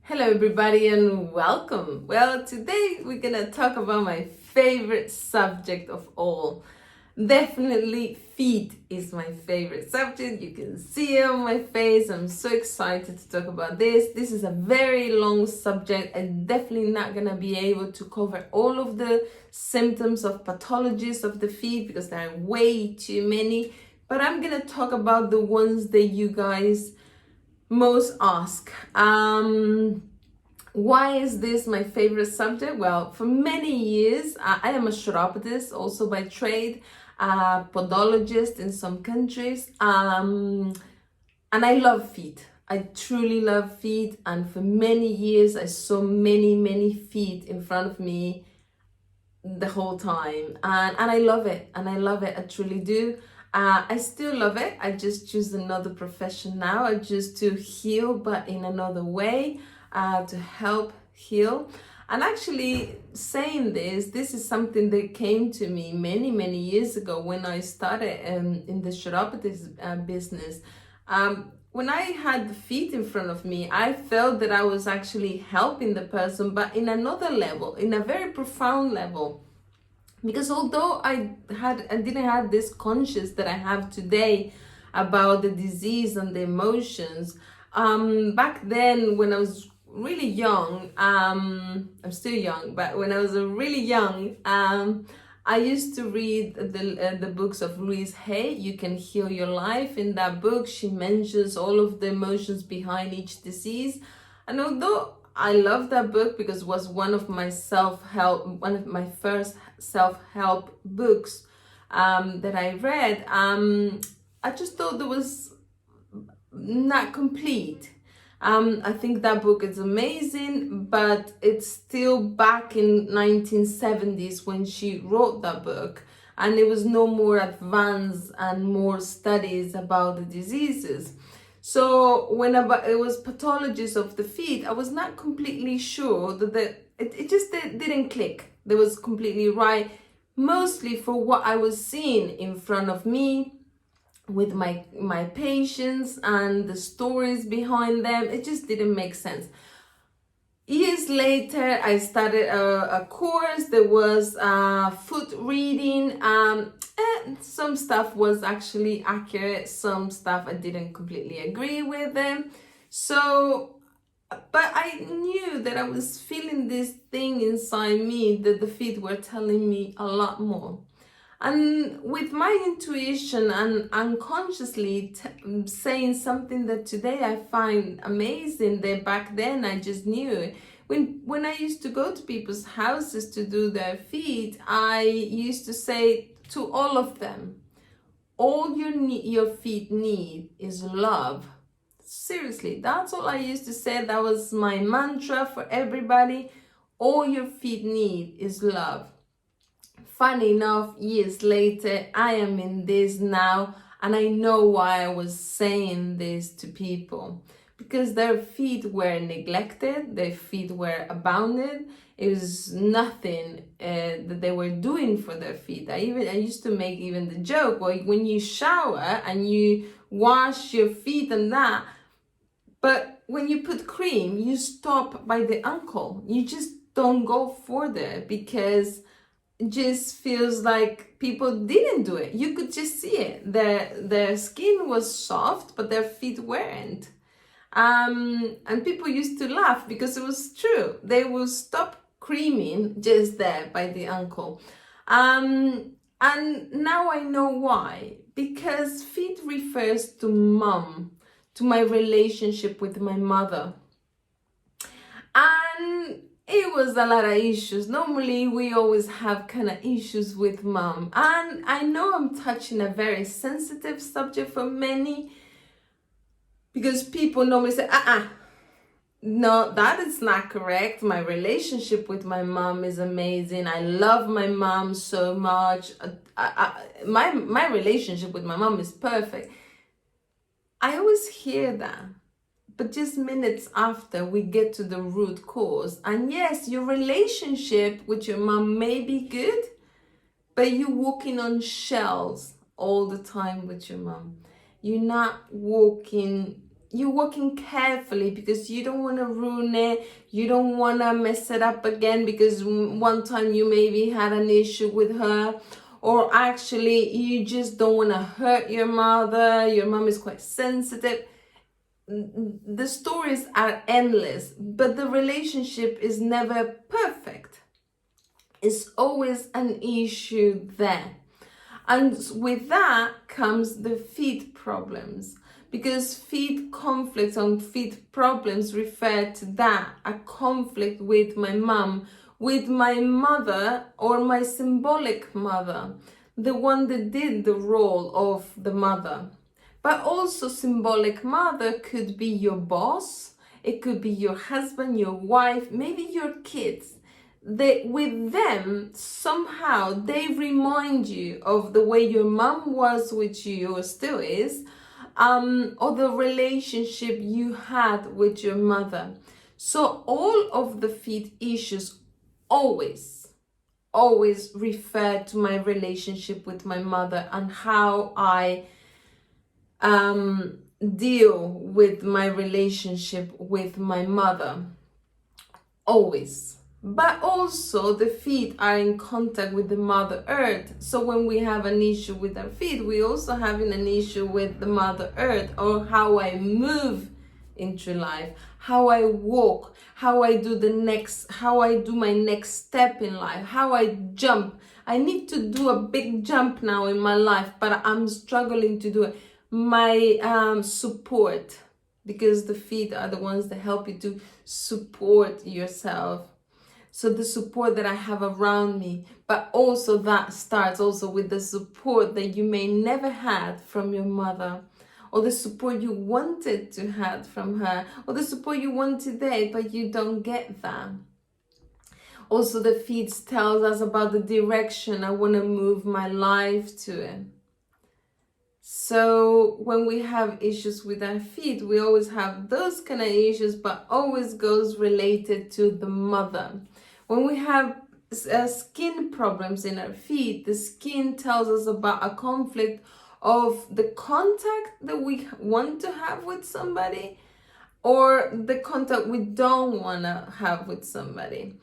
Hello everybody and welcome. Well, today we're gonna talk about my favorite subject of all. Definitely feet is my favorite subject. You can see it on my face. I'm so excited to talk about this. This is a very long subject. I'm definitely not gonna be able to cover all of the symptoms of pathologies of the feet because there are way too many. But I'm gonna talk about the ones that you guys most ask. Why is this my favorite subject? Well, for many years, I am a chiropodist also by trade, podologist in some countries, and I love feet. I truly love feet, and for many years, I saw many feet in front of me the whole time, and I love it, I truly do. I still love it. I just choose another profession now. I choose to heal, but in another way, to help heal. And actually saying this is something that came to me many years ago when I started in the chiropodist business. When I had the feet in front of me, I felt that I was actually helping the person, but in another level, in a very profound level. Because although I didn't have this conscious that I have today about the disease and the emotions, back then when I was really young, I'm still young, but when I was really young, I used to read the books of Louise Hay, You Can Heal Your Life. In that book, she mentions all of the emotions behind each disease. And although I love that book because it was one of my first self-help books that I read, I just thought it was not complete. I think that book is amazing, but it's still back in 1970s when she wrote that book, and it was no more advanced and more studies about the diseases. So when it was pathologies of the feet, I was not completely sure that it just didn't click. That was completely right, mostly for what I was seeing in front of me with my patients and the stories behind them. It just didn't make sense. Years later, I started a course that was foot reading. Some stuff was actually accurate, some stuff I didn't completely agree with them. So, but I knew that I was feeling this thing inside me that the feet were telling me a lot more. And with my intuition and unconsciously saying something that today I find amazing, that back then I just knew it. When I used to go to people's houses to do their feet, I used to say to all of them, all your feet need is love. Seriously, that's all I used to say. That was my mantra for everybody. All your feet need is love. Funny enough, years later, I am in this now, and I know why I was saying this to people. Because their feet were neglected, their feet were abandoned. It was nothing that they were doing for their feet. I used to make even the joke, well, when you shower and you wash your feet and that, but when you put cream, you stop by the ankle. You just don't go further because it just feels like people didn't do it. You could just see it. Their skin was soft, but their feet weren't. And people used to laugh because it was true. They would stop creaming just there by the ankle. And now I know why. Because feet refers to mom, to my relationship with my mother. And it was a lot of issues. Normally, we always have kind of issues with mom. And I know I'm touching a very sensitive subject for many, because people normally say, no, that is not correct. My relationship with my mom is amazing. I love my mom so much. My relationship with my mom is perfect. I always hear that. But just minutes after, we get to the root cause. And yes, your relationship with your mom may be good, but you're walking on shells all the time with your mom. You're not walking you're working carefully because you don't want to ruin it, you don't want to mess it up again because one time you maybe had an issue with her, or actually you just don't want to hurt your mother, your mom is quite sensitive. The stories are endless, but the relationship is never perfect. It's always an issue there. And with that comes the feet problems, because feet conflicts and feet problems refer to that, a conflict with my mom, with my mother or my symbolic mother, the one that did the role of the mother. But also symbolic mother could be your boss, it could be your husband, your wife, maybe your kids. With them, somehow they remind you of the way your mom was with you or still is, or the relationship you had with your mother. So all of the feet issues always refer to my relationship with my mother and how I deal with my relationship with my mother. Always. But also the feet are in contact with the Mother Earth. So when we have an issue with our feet, we also having an issue with the Mother Earth, or how I move into life, how I walk, how I do my next step in life, how I jump. I need to do a big jump now in my life, but I'm struggling to do it. My support, because the feet are the ones that help you to support yourself. So the support that I have around me, but also that starts also with the support that you may never had from your mother, or the support you wanted to have from her, or the support you want today, but you don't get that. Also, the feet tells us about the direction I want to move my life to it. So when we have issues with our feet, we always have those kind of issues, but always goes related to the mother. When we have skin problems in our feet, the skin tells us about a conflict of the contact that we want to have with somebody, or the contact we don't want to have with somebody,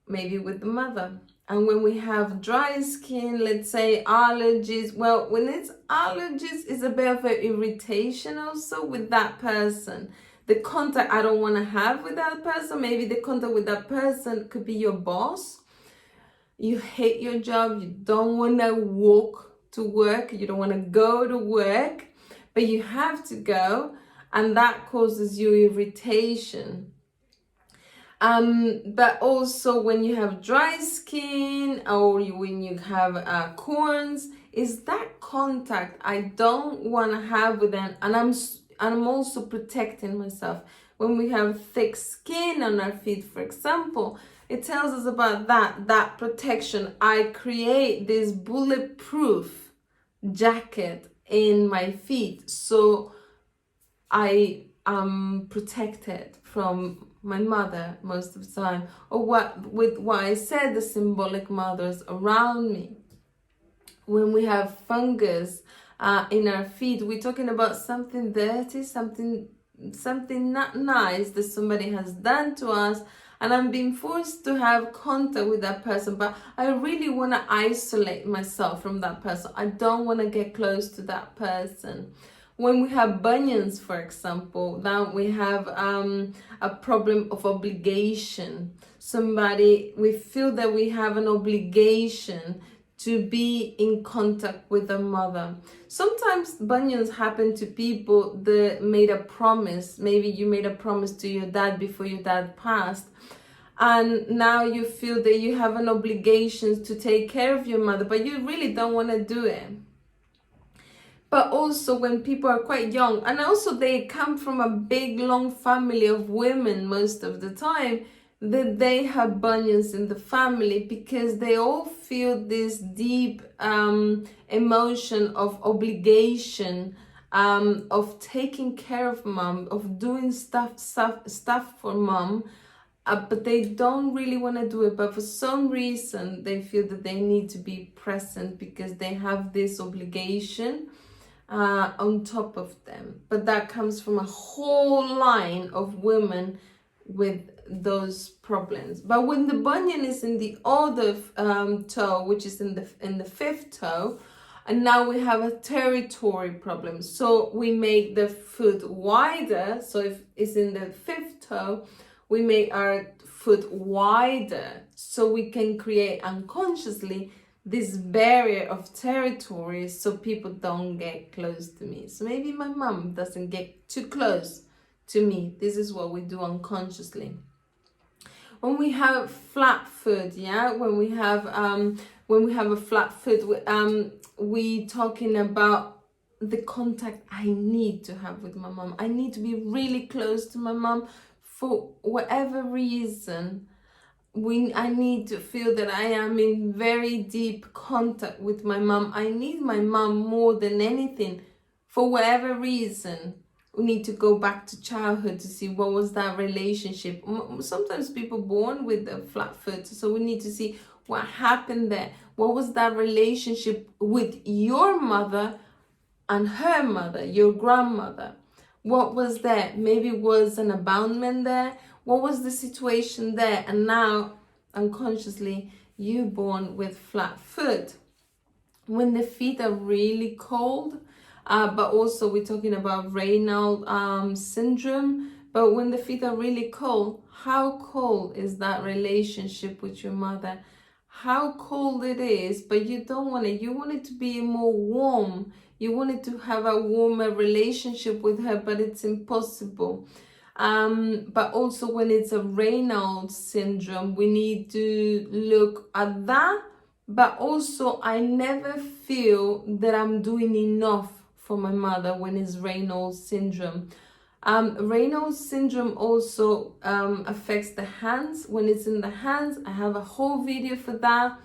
maybe with the mother. And when we have dry skin, let's say allergies, well, when it's allergies, it's a bit of an irritation also with that person. The contact I don't want to have with that person, maybe the contact with that person could be your boss. You hate your job, you don't want to walk to work, you don't want to go to work, but you have to go, and that causes you irritation. But also when you have dry skin, or when you have corns, is that contact I don't want to have with them, and I'm also protecting myself. When we have thick skin on our feet, for example, it tells us about that protection. I create this bulletproof jacket in my feet, so I am protected from my mother most of the time, or what I said, the symbolic mothers around me. When we have fungus in our feet, we're talking about something dirty, something not nice that somebody has done to us, and I'm being forced to have contact with that person, but I really want to isolate myself from that person. I don't want to get close to that person. When we have bunions, for example, then we have a problem of obligation. We feel that we have an obligation to be in contact with the mother. Sometimes bunions happen to people that made a promise. Maybe you made a promise to your dad before your dad passed, and now you feel that you have an obligation to take care of your mother, but you really don't want to do it. But also when people are quite young, and also they come from a big long family of women most of the time, that they have bunions in the family, because they all feel this deep emotion of obligation, of taking care of mom, of doing stuff for mom, but they don't really want to do it, but for some reason they feel that they need to be present because they have this obligation. on top of them. But that comes from a whole line of women with those problems. But when the bunion is in the other toe, which is in the fifth toe, and now we have a territory problem. So we make the foot wider. So if it's in the fifth toe, we make our foot wider so we can create unconsciously this barrier of territory so people don't get close to me. So maybe my mom doesn't get too close to me. This is what we do unconsciously. When we have flat foot, when we have a flat foot, we talking about the contact I need to have with my mom. I need to be really close to my mom for whatever reason. I need to feel that I am in very deep contact with my mom. I need my mom more than anything for whatever reason. We need to go back to childhood to see what was that relationship. Sometimes people born with a flat foot, so we need to see what happened there. What was that relationship with your mother and her mother, your grandmother? What was there? Maybe was an abandonment there. What was the situation there? And now, unconsciously, you born with flat foot. When the feet are really cold, but also we're talking about Raynaud syndrome. But when the feet are really cold, how cold is that relationship with your mother? How cold it is, but you don't want it. You want it to be more warm. You want it to have a warmer relationship with her, but it's impossible. But also when it's a Raynaud syndrome, we need to look at that. But also I never feel that I'm doing enough for my mother when it's Raynaud syndrome. Raynaud syndrome also affects the hands. When it's in the hands, I have a whole video for that.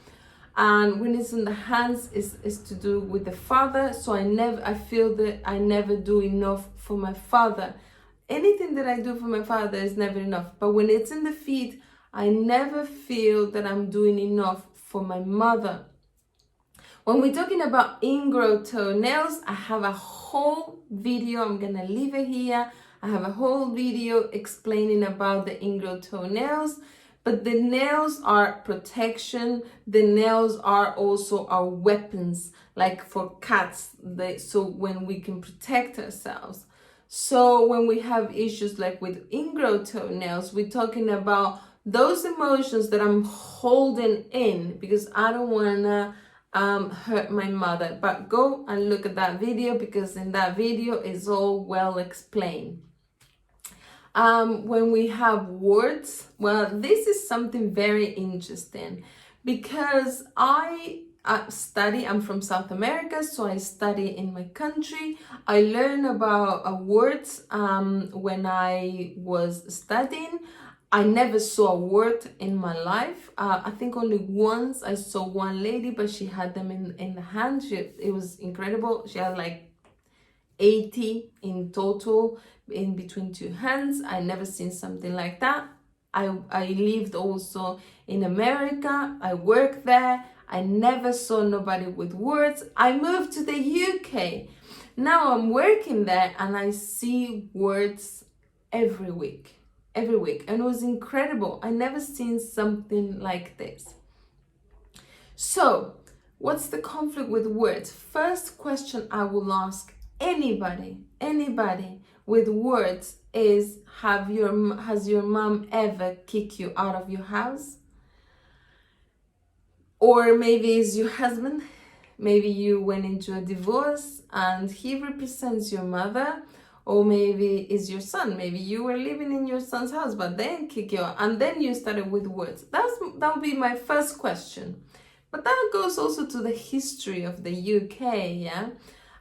And when it's in the hands, is to do with the father. So I feel that I never do enough for my father. Anything that I do for my father is never enough. But when it's in the feet, I never feel that I'm doing enough for my mother. When we're talking about ingrown toenails, I have a whole video. I'm gonna leave it here. I have a whole video explaining about the ingrown toenails. But the nails are protection. The nails are also our weapons, like for cats. So when we can protect ourselves. So when we have issues like with ingrown toenails, we're talking about those emotions that I'm holding in because I don't wanna hurt my mother. But go and look at that video because in that video is all well explained. When we have warts, well, this is something very interesting because I'm from South America, so I study in my country. I learned about warts when I was studying. I never saw a wart in my life. I think only once I saw one lady, but she had them in the hand. It was incredible. She had like 80 in total in between two hands. I never seen something like that. I lived also in America. I worked there. I never saw nobody with warts. I moved to the UK. Now I'm working there and I see warts every week. And it was incredible. I never seen something like this. So what's the conflict with warts? First question I will ask anybody with warts is, has your mom ever kicked you out of your house? Or maybe it's your husband. Maybe you went into a divorce and he represents your mother. Or maybe it's your son. Maybe you were living in your son's house, but then kick you out, and then you started with warts. That would be my first question. But that goes also to the history of the UK, yeah?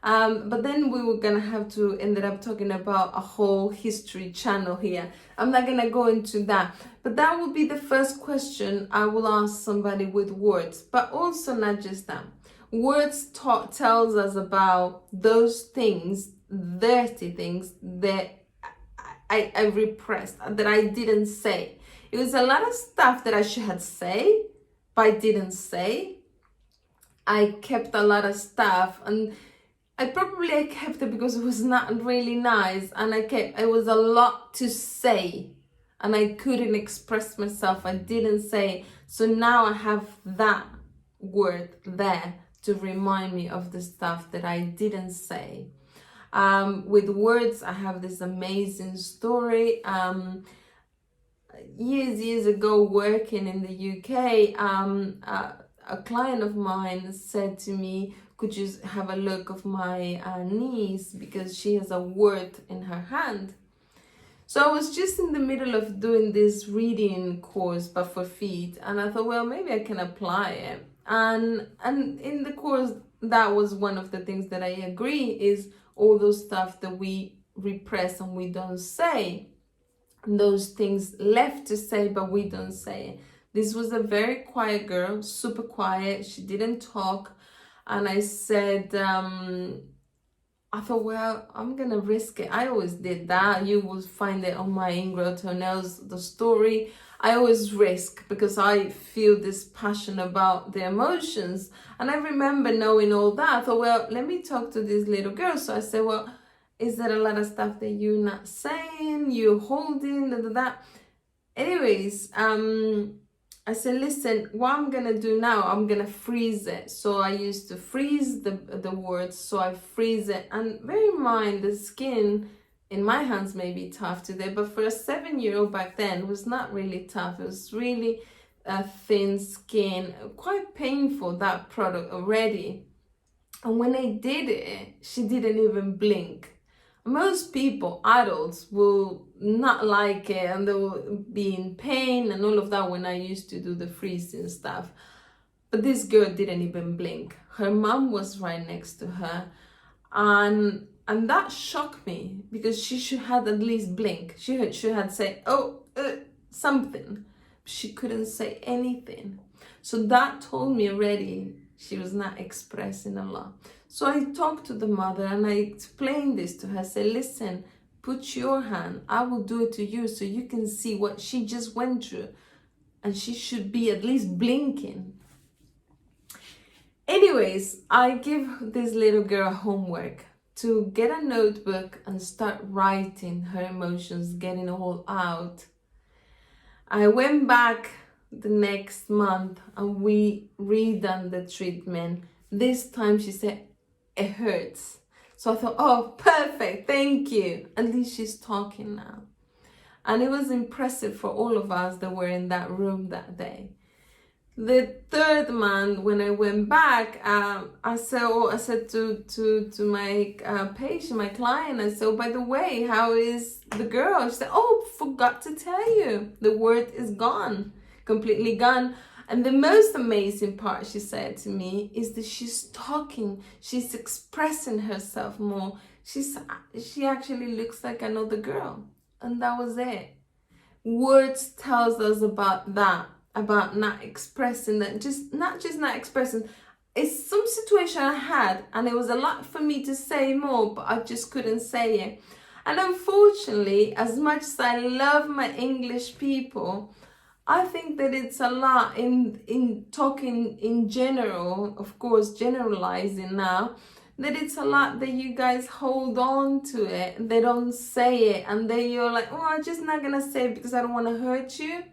But then we were gonna have to ended up talking about a whole history channel here. I'm not gonna go into that. But that would be the first question I will ask somebody with warts. But also not just that. Warts tells us about those things, dirty things that I repressed, that I didn't say. It was a lot of stuff that I should have said, but I didn't say. I kept a lot of stuff, and I kept it because it was not really nice, and it was a lot to say, and I couldn't express myself. I didn't say. So now I have that word there to remind me of the stuff that I didn't say. With words, I have this amazing story. Years ago, working in the UK, a client of mine said to me, could you have a look of my niece, because she has a wart in her hand. So I was just in the middle of doing this reading course, but for feet, and I thought, well, maybe I can apply it. And in the course, that was one of the things that I agree is all those stuff that we repress and we don't say, those things left to say but we don't say. This was a very quiet girl, super quiet. She didn't talk, and I said, I thought, well, I'm gonna risk it. I always did that. You will find it on my Ingrown toenails, the story. I always risk because I feel this passion about the emotions. And I remember knowing all that. I thought, well, let me talk to this little girl. So I said, well, is there a lot of stuff that you're not saying, you're holding, that? Anyways, I said, listen, what I'm gonna do now, I'm gonna freeze it. So I used to freeze the words, so I freeze it. And bear in mind, the skin in my hands may be tough today, but for a 7-year-old back then, it was not really tough. It was really a thin skin, quite painful, that product already. And when I did it, she didn't even blink. Most people, adults, will not like it and they will be in pain and all of that when I used to do the freezing stuff. But this girl didn't even blink. Her mom was right next to her, and that shocked me because she should have at least blink. She had said, something. She couldn't say anything. So that told me already she was not expressing a lot. So I talked to the mother and I explained this to her. I said, listen, put your hand, I will do it to you so you can see what she just went through. And she should be at least blinking. Anyways, I give this little girl homework to get a notebook and start writing her emotions, getting all out. I went back the next month and we redone the treatment. This time she said, it hurts. So I thought, oh, perfect, thank you. At least she's talking now. And it was impressive for all of us that were in that room that day. The third month, when I went back, I said to my patient, my client, I said, oh, by the way, how is the girl? She said, oh, forgot to tell you, the word is gone, completely gone. And the most amazing part, she said to me, is that she's talking, she's expressing herself more. She actually looks like another girl. And that was it. Words tells us about that, about not expressing that, not just not expressing. It's some situation I had and it was a lot for me to say more, but I just couldn't say it. And unfortunately, as much as I love my English people, I think that it's a lot in talking in general, of course, generalizing now, that it's a lot that you guys hold on to it. They don't say it. And then you're like, oh, I'm just not going to say it because I don't want to hurt you.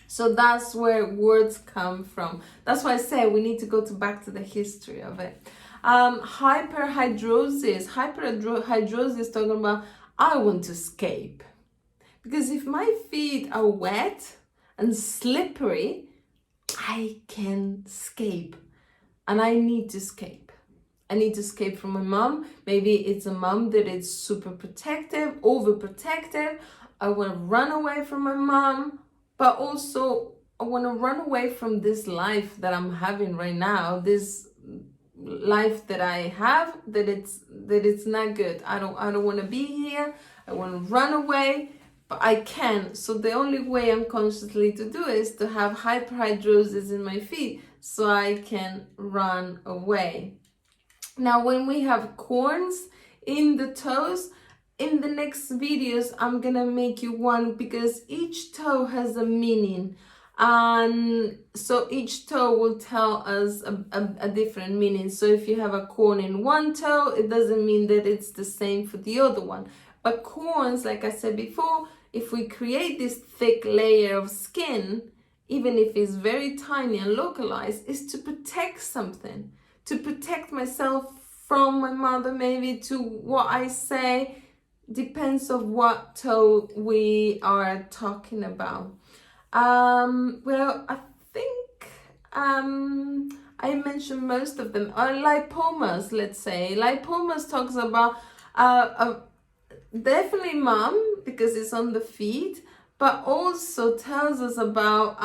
So that's where words come from. That's why I say we need to go back to the history of it. Hyperhidrosis. Hyperhidrosis talking about, I want to escape. Because if my feet are wet and slippery, I can escape. And I need to escape. I need to escape from my mom. Maybe it's a mom that is super protective, overprotective. I want to run away from my mom, but also I want to run away from this life that I'm having right now. This life that I have, that it's not good. I don't want to be here. I want to run away. But I can. So the only way I'm consciously to do is to have hyperhidrosis in my feet so I can run away. Now, when we have corns in the toes, in the next videos, I'm gonna make you one because each toe has a meaning. And so each toe will tell us a different meaning. So if you have a corn in one toe, it doesn't mean that it's the same for the other one. But corns, like I said before, if we create this thick layer of skin, even if it's very tiny and localized, is to protect something, to protect myself from my mother, maybe to what I say, depends of what toe we are talking about. Well, I think I mentioned most of them. Lipomas, let's say. Lipomas talks about definitely mom, because it's on the feet, but also tells us about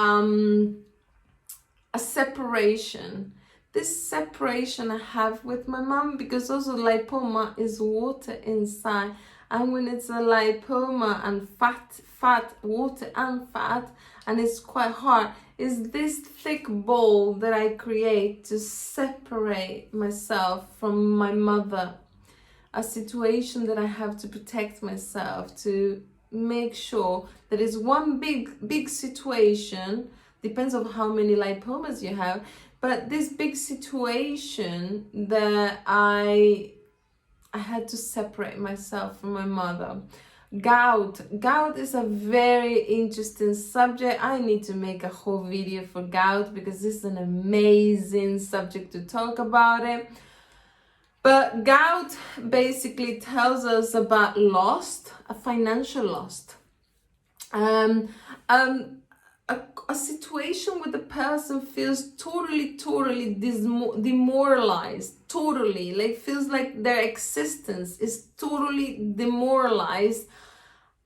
a separation. This separation I have with my mom, because also lipoma is water inside. And when it's a lipoma and fat, water and fat, and it's quite hard, is this thick ball that I create to separate myself from my mother. A situation that I have to protect myself, to make sure that it's one big situation, depends on how many lipomas you have, but this big situation that I had to separate myself from my mother. Gout is a very interesting subject. I need to make a whole video for gout, because this is an amazing subject to talk about it. But gout basically tells us about loss, a financial loss. A situation where the person feels totally demoralized, totally, like feels like their existence is totally demoralized,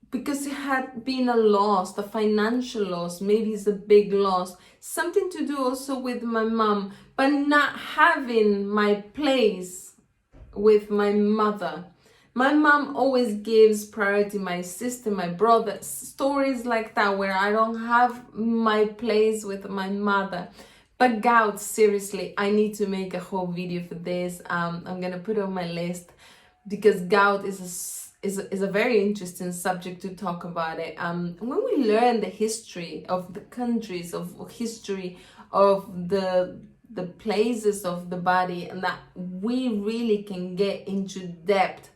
because it had been a loss, a financial loss, maybe it's a big loss. Something to do also with my mom, but not having my place with my mother. My mom always gives priority, my sister, my brother, stories like that where I don't have my place with my mother. But gout, seriously, I need to make a whole video for this. I'm gonna put it on my list, because gout is a very interesting subject to talk about it. When we learn the history of the countries, of history of the places of the body, and that we really can get into depth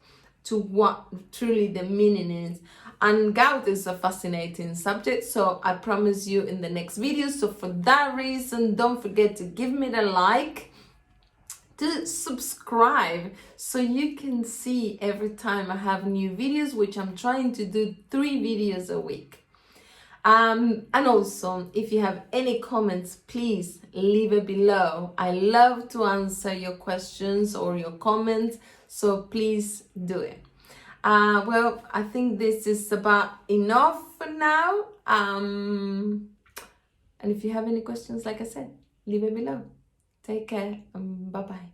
to what truly the meaning is. And gout is a fascinating subject, so I promise you in the next video. So for that reason, don't forget to give me the like, to subscribe, so you can see every time I have new videos, which I'm trying to do 3 videos a week. And also, if you have any comments, please leave it below. I love to answer your questions or your comments, so please do it. Well, I think this is about enough for now. And if you have any questions, like I said, leave it below. Take care and bye-bye.